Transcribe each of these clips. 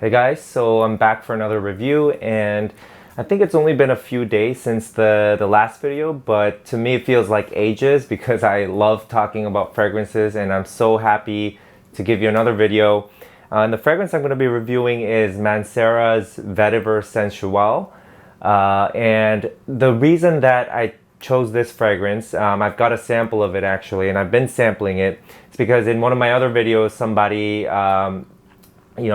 Hey guys, so I'm back for another review, and I think it's only been a few days since the last video, but to me it feels like ages because I love talking about fragrances and I'm so happy to give you another video. And the fragrance I'm going to be reviewing is Mancera's Vetiver Sensuel. And the reason that I chose this fragrance, I've got a sample of it actually, and I've been sampling it. It's because in one of my other videos somebody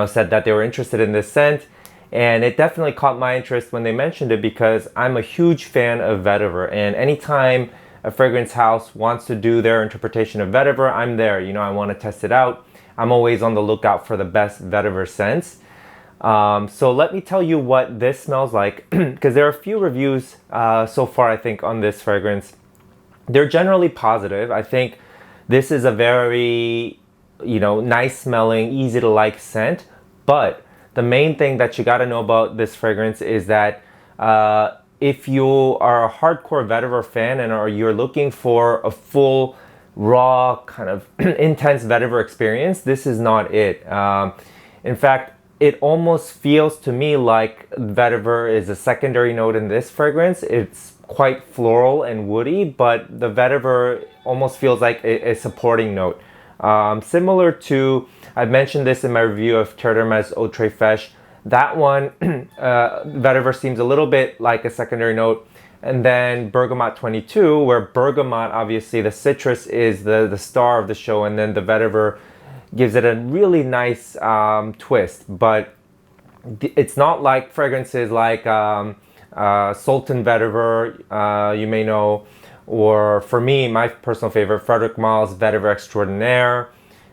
said that they were interested in this scent, and it definitely caught my interest when they mentioned it because I'm a huge fan of vetiver, and anytime a fragrance house wants to do their interpretation of vetiver, I'm there. I want to test it out. I'm always on the lookout for the best vetiver scents. So let me tell you what this smells like because there are a few reviews so far I think on this fragrance. They're generally positive. I think this is a very nice smelling, easy to like scent. But the main thing that you got to know about this fragrance is that if you are a hardcore vetiver fan and you're looking for a full, raw, kind of intense vetiver experience, this is not it. In fact, it almost feels to me like vetiver is a secondary note in this fragrance. It's quite floral and woody, but the vetiver almost feels like a supporting note. Similar to, I've mentioned this in my review of Terre d'Hermès Eau Très Fraîche. That one, vetiver seems a little bit like a secondary note. And then Bergamot 22, where bergamot, obviously the citrus is the star of the show, and then the vetiver gives it a really nice twist. But it's not like fragrances like Sultan Vetiver, you may know, or for me, my personal favorite, Frédéric Malle's Vetiver Extraordinaire,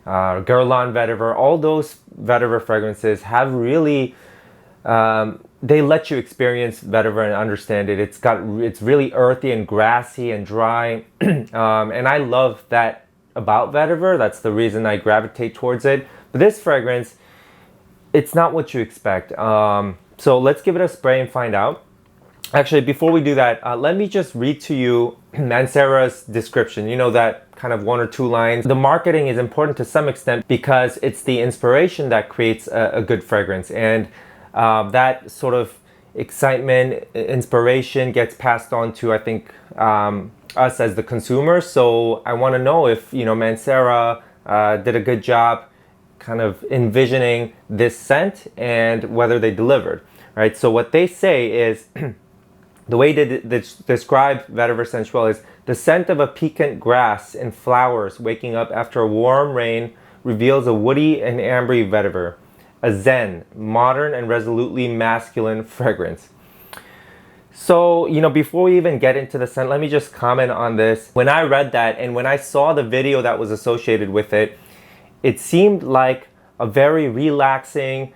Guerlain Vetiver. All those vetiver fragrances have really, they let you experience vetiver and understand it. It's really earthy and grassy and dry, and I love that about vetiver. That's the reason I gravitate towards it. But this fragrance, it's not what you expect. So let's give it a spray and find out. Actually, before we do that, let me just read to you Mancera's description. That kind of 1 or 2 lines. The marketing is important to some extent because it's the inspiration that creates a good fragrance. And that sort of excitement, inspiration gets passed on to, I think, us as the consumer. So I want to know if, Mancera did a good job kind of envisioning this scent and whether they delivered, right? So what they say is, the way they describe Vetiver Sensuel is the scent of a piquant grass and flowers waking up after a warm rain reveals a woody and ambery vetiver, a zen, modern and resolutely masculine fragrance. So, before we even get into the scent, let me just comment on this. When I read that and when I saw the video that was associated with it, it seemed like a very relaxing,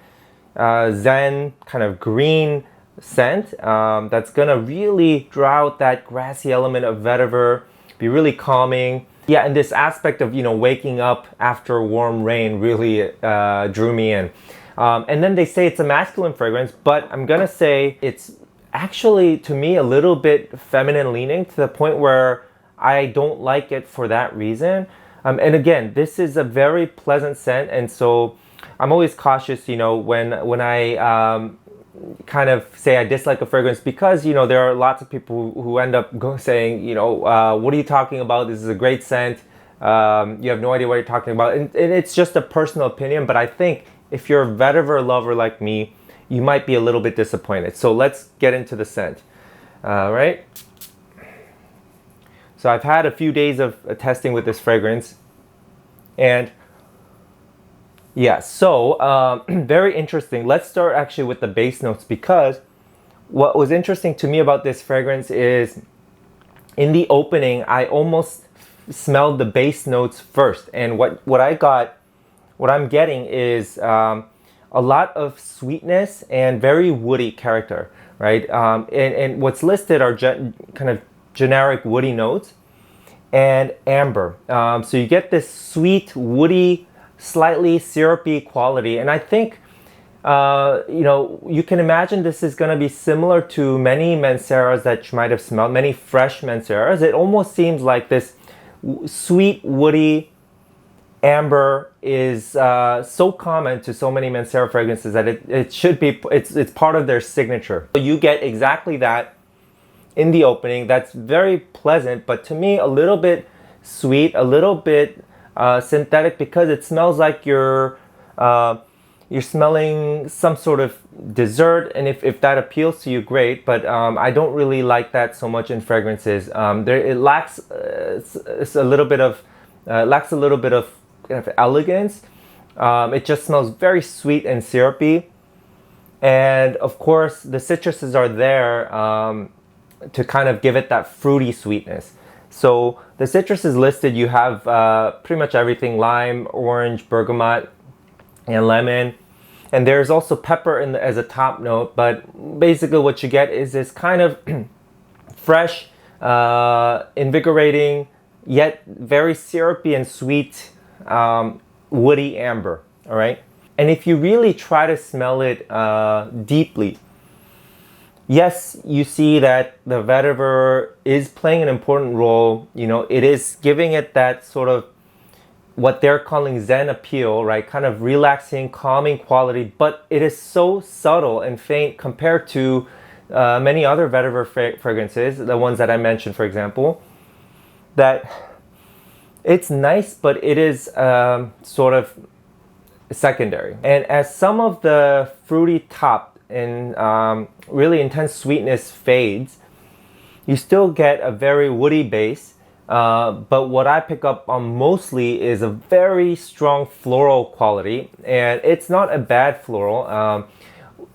zen, kind of green scent that's gonna really draw out that grassy element of vetiver, be really calming. Yeah, and this aspect of, waking up after warm rain really drew me in. And then they say it's a masculine fragrance, but I'm gonna say it's actually, to me, a little bit feminine leaning to the point where I don't like it for that reason. And again, this is a very pleasant scent, and so I'm always cautious, when I kind of say I dislike a fragrance because, there are lots of people who end up saying, what are you talking about? This is a great scent. You have no idea what you're talking about. And it's just a personal opinion, but I think if you're a vetiver lover like me, you might be a little bit disappointed. So let's get into the scent. Right? So I've had a few days of testing with this fragrance, and yeah, so very interesting. Let's start actually with the base notes, because what was interesting to me about this fragrance is in the opening, I almost smelled the base notes first. And what I'm getting is a lot of sweetness and very woody character, right? And what's listed are kind of generic woody notes and amber. So you get this sweet, woody, slightly syrupy quality. And I think, you can imagine this is going to be similar to many Manceras that you might have smelled, many fresh Manceras. It almost seems like this sweet, woody, amber is so common to so many Mancera fragrances that it should be, it's part of their signature. So you get exactly that in the opening. That's very pleasant, but to me a little bit sweet, a little bit synthetic, because it smells like you're smelling some sort of dessert, and if that appeals to you, great. But I don't really like that so much in fragrances. It lacks a little bit of kind of elegance. It just smells very sweet and syrupy, and of course the citruses are there to kind of give it that fruity sweetness. So the citruses listed, you have pretty much everything: lime, orange, bergamot, and lemon. And there's also pepper as a top note, but basically what you get is this kind of fresh, invigorating, yet very syrupy and sweet, woody amber. All right. And if you really try to smell it deeply, yes, you see that the vetiver is playing an important role. You know, it is giving it that sort of what they're calling Zen appeal, right? Kind of relaxing, calming quality, but it is so subtle and faint compared to many other vetiver fragrances, the ones that I mentioned, for example, that it's nice, but it is sort of secondary. And as some of the fruity top and really intense sweetness fades, you still get a very woody base. But what I pick up on mostly is a very strong floral quality, and it's not a bad floral.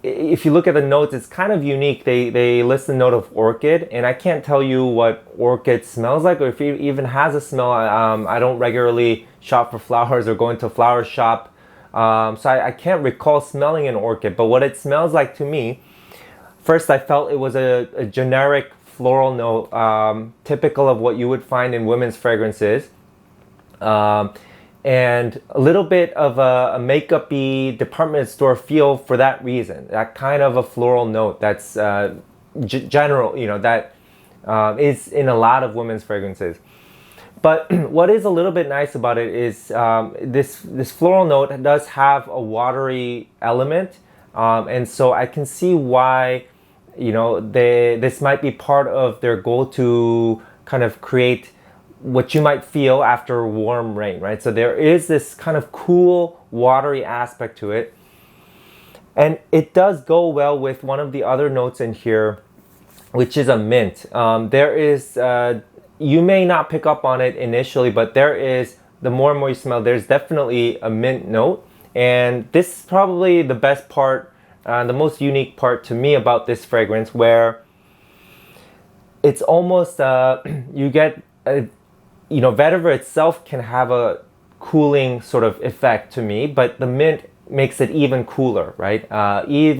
If you look at the notes, it's kind of unique. They list the note of orchid, and I can't tell you what orchid smells like, or if it even has a smell. I don't regularly shop for flowers or go into a flower shop, so I can't recall smelling an orchid. But what it smells like to me, first I felt it was a generic floral note, typical of what you would find in women's fragrances, and a little bit of a makeup-y department store feel for that reason. That kind of a floral note that's general, you know, that is in a lot of women's fragrances. But what is a little bit nice about it is this floral note does have a watery element, and so I can see why, you know, this might be part of their goal to kind of create what you might feel after warm rain, right? So there is this kind of cool, watery aspect to it. And it does go well with one of the other notes in here, which is a mint. There is, you may not pick up on it initially, but there is, the more and more you smell, there's definitely a mint note. And this is probably the best part, the most unique part to me about this fragrance, where it's almost, you get, you know, vetiver itself can have a cooling sort of effect to me, but the mint makes it even cooler, right? You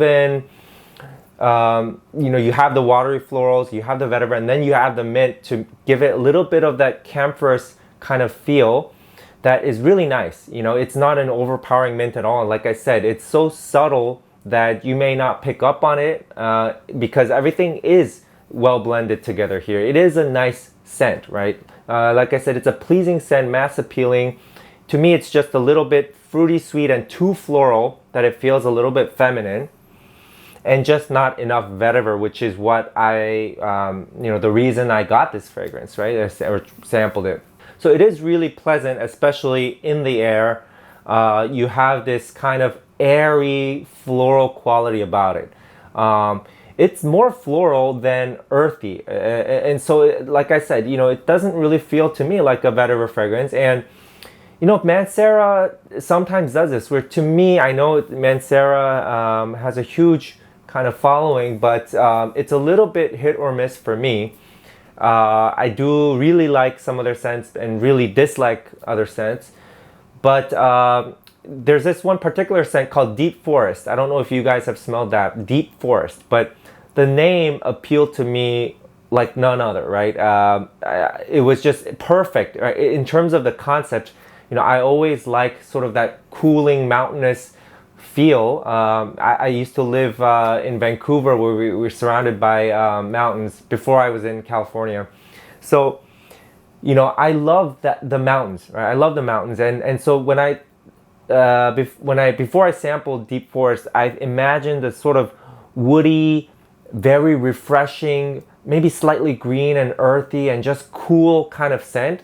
know, you have the watery florals, you have the vetiver, and then you have the mint to give it a little bit of that camphorous kind of feel that is really nice. You know, it's not an overpowering mint at all. And like I said, it's so subtle that you may not pick up on it because everything is well blended together here. It is a nice scent, right? Like I said, it's a pleasing scent, mass appealing. To me, it's just a little bit fruity sweet and too floral that it feels a little bit feminine, and just not enough vetiver, which is what I, you know, the reason I got this fragrance, right? Or sampled it. So it is really pleasant, especially in the air. You have this kind of airy floral quality about it. It's more floral than earthy, and so, like I said, you know, it doesn't really feel to me like a vetiver fragrance. And you know, Mancera sometimes does this, where to me, I know Mancera has a huge kind of following, but it's a little bit hit or miss for me. I do really like some of their scents and really dislike other scents, but there's this one particular scent called Deep Forest. I don't know if you guys have smelled that, Deep Forest, but the name appealed to me like none other, right? It was just perfect, right? In terms of the concept. You know, I always like sort of that cooling mountainous feel. I used to live in Vancouver, where we were surrounded by mountains before I was in California. So I love the mountains, right? I love the mountains, and so before I sampled Deep Forest, I imagined a sort of woody, very refreshing, maybe slightly green and earthy and just cool kind of scent.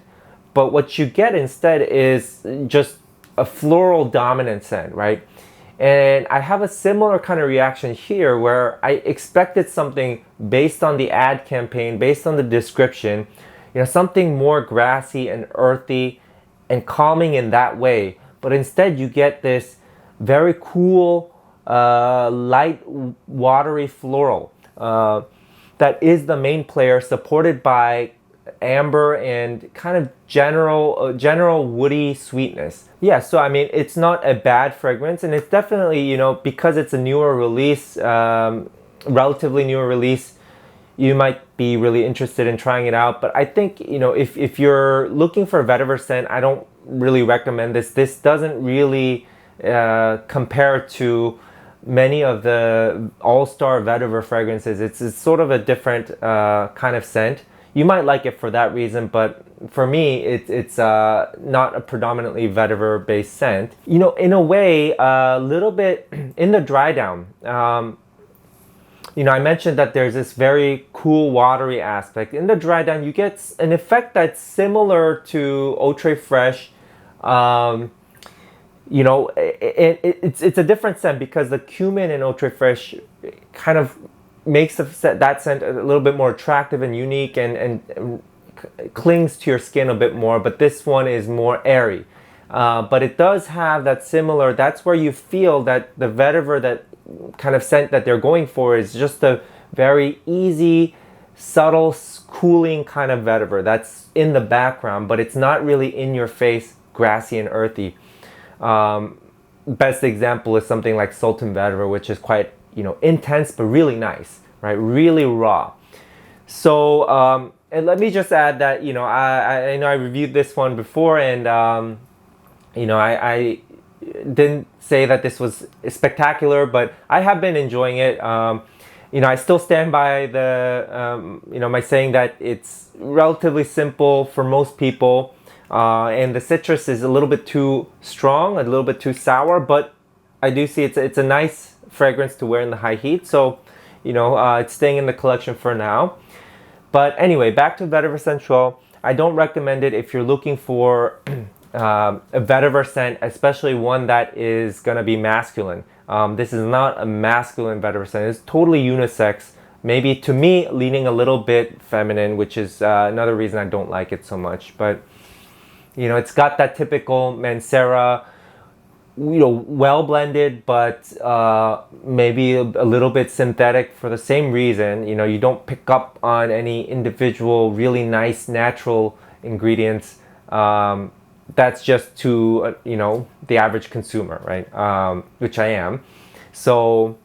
But what you get instead is just a floral dominant scent, right? And I have a similar kind of reaction here where I expected something based on the ad campaign, based on the description, something more grassy and earthy and calming in that way. But instead you get this very cool, light, watery floral that is the main player, supported by amber and kind of general woody sweetness. Yeah, so I mean, it's not a bad fragrance, and it's definitely, because it's a newer release, relatively newer release, you might be really interested in trying it out. But I think, if you're looking for a vetiver scent, I don't really recommend this. This doesn't really compare to many of the all-star vetiver fragrances. It's sort of a different kind of scent. You might like it for that reason, but for me, it's not a predominantly vetiver based scent. In a way, a little bit in the dry down. I mentioned that there's this very cool, watery aspect. In the dry down, you get an effect that's similar to Eau Très Fresh. It's a different scent because the cumin in Eau Très Fresh kind of makes that scent a little bit more attractive and unique and clings to your skin a bit more. But this one is more airy. But it does have that similar, that's where you feel that the vetiver, that kind of scent that they're going for, is just a very easy, subtle, cooling kind of vetiver that's in the background, but it's not really in your face, grassy and earthy. Best example is something like Sultan Vetiver, which is quite, intense, but really nice, right? Really raw. So, and let me just add that, I know I reviewed this one before, and, I didn't say that this was spectacular, but I have been enjoying it. I still stand by my saying that it's relatively simple for most people. And the citrus is a little bit too strong, a little bit too sour, but I do see it's a nice fragrance to wear in the high heat. So, it's staying in the collection for now. But anyway, back to Vetiver Sensuel. I don't recommend it if you're looking for a vetiver scent, especially one that is going to be masculine. This is not a masculine vetiver scent. It's totally unisex. Maybe, to me, leaning a little bit feminine, which is another reason I don't like it so much. But it's got that typical Mancera, well blended, but maybe a little bit synthetic for the same reason. You don't pick up on any individual really nice natural ingredients. That's just to, the average consumer, right? Which I am. So,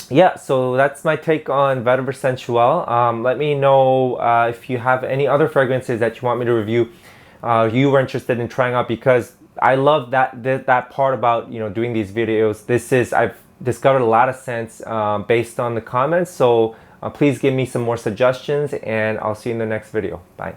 yeah, so that's my take on Vetiver Sensuel. Let me know if you have any other fragrances that you want me to review. You were interested in trying out, because I love that part about doing these videos. I've discovered a lot of scents based on the comments. So please give me some more suggestions, and I'll see you in the next video. Bye.